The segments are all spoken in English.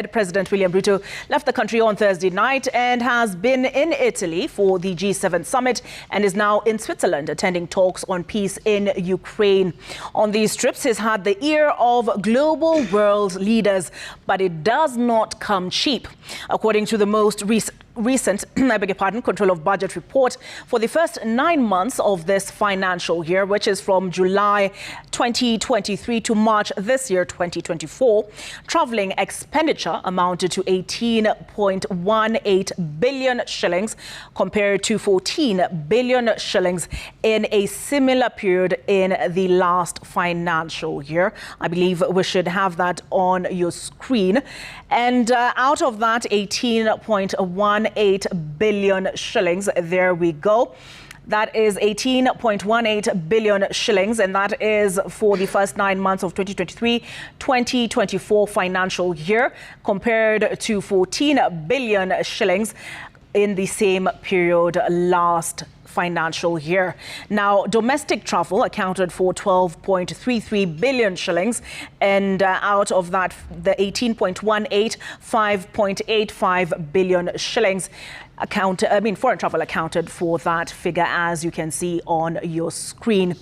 ahead. President William Ruto left the country on Thursday night and has been in Italy for the G7 summit and is now in Switzerland attending talks on peace in Ukraine. On these trips, he's had the ear of global world leaders, but it does not come cheap. According to the most recent control of budget report for the first 9 months of this financial year, which is from July 2023 to March this year 2024, travelling expenditure amounted to 18.18 billion shillings compared to 14 billion shillings in a similar period in the last financial year. I believe we should have that on your screen. And out of that 18.18 billion shillings, there we go. That is 18.18 billion shillings, and that is for the first 9 months of 2023-2024 financial year, compared to 14 billion shillings in the same period last financial year. Now, domestic travel accounted for 12.33 billion shillings, and out of that, the 18.18, 5.85 billion shillings foreign travel accounted for that figure, as you can see on your screen.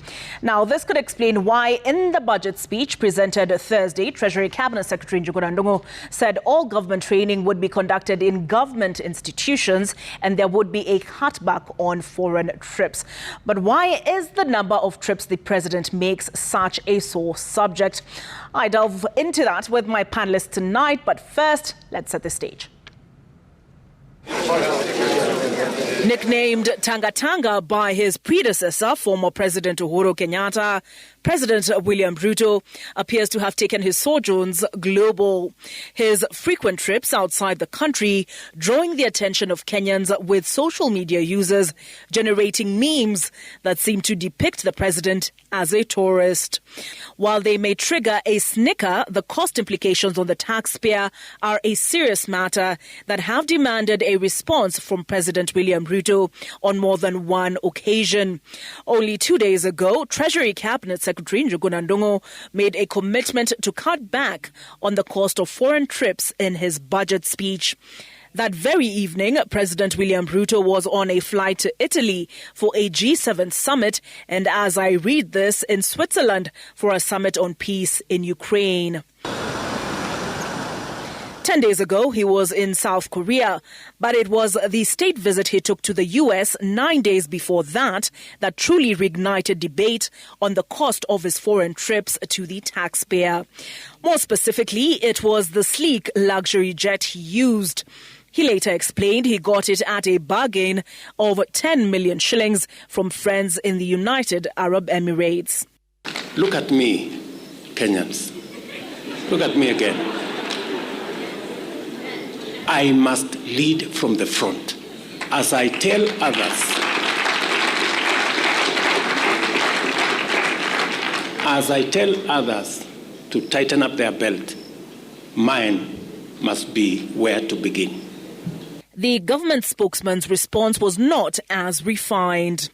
Now, this could explain why in the budget speech presented Thursday, Treasury Cabinet Secretary Njugunandungu said all government training would be conducted in government institutions and there would be a cutback on foreign trips. But why is the number of trips the president makes such a sore subject? I delve into that with my panelists tonight, but first, let's set the stage. Nicknamed Tanga Tanga by his predecessor, former President Uhuru Kenyatta, President William Ruto appears to have taken his sojourns global. His frequent trips outside the country drawing the attention of Kenyans, with social media users generating memes that seem to depict the president as a tourist. While they may trigger a snicker, the cost implications on the taxpayer are a serious matter that have demanded a response from President William Ruto on more than one occasion. Only 2 days ago, Treasury Cabinet Secretary Njugunandungu made a commitment to cut back on the cost of foreign trips in his budget speech. That very evening, President William Ruto was on a flight to Italy for a G7 summit, and as I read this, in Switzerland for a summit on peace in Ukraine. 10 days ago, he was in South Korea, but it was the state visit he took to the U.S. 9 days before that that truly reignited debate on the cost of his foreign trips to the taxpayer. More specifically, it was the sleek luxury jet he used. He later explained he got it at a bargain of 10 million shillings from friends in the United Arab Emirates. Look at me, Kenyans. Look at me again. I must lead from the front. As I tell others to tighten up their belt, mine must be where to begin. The government spokesman's response was not as refined.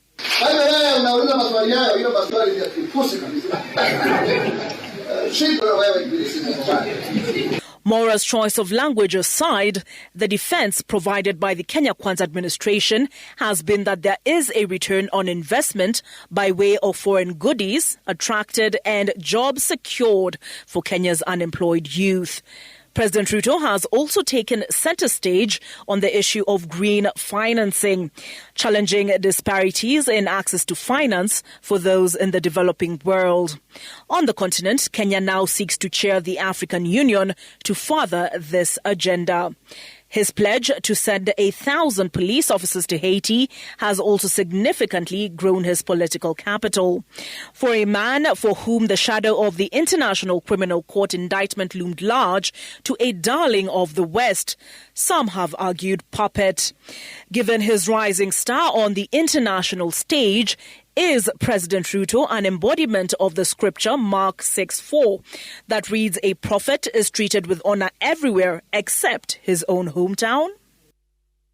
Mora's choice of language aside, the defense provided by the Kenya Kwanza administration has been that there is a return on investment by way of foreign goodies attracted and jobs secured for Kenya's unemployed youth. President Ruto has also taken center stage on the issue of green financing, challenging disparities in access to finance for those in the developing world. On the continent, Kenya now seeks to chair the African Union to further this agenda. His pledge to send 1,000 police officers to Haiti has also significantly grown his political capital. For a man for whom the shadow of the International Criminal Court indictment loomed large to a darling of the West, some have argued puppet. Given his rising star on the international stage, is President Ruto an embodiment of the scripture Mark 6:4 that reads, "A prophet is treated with honor everywhere except his own hometown"?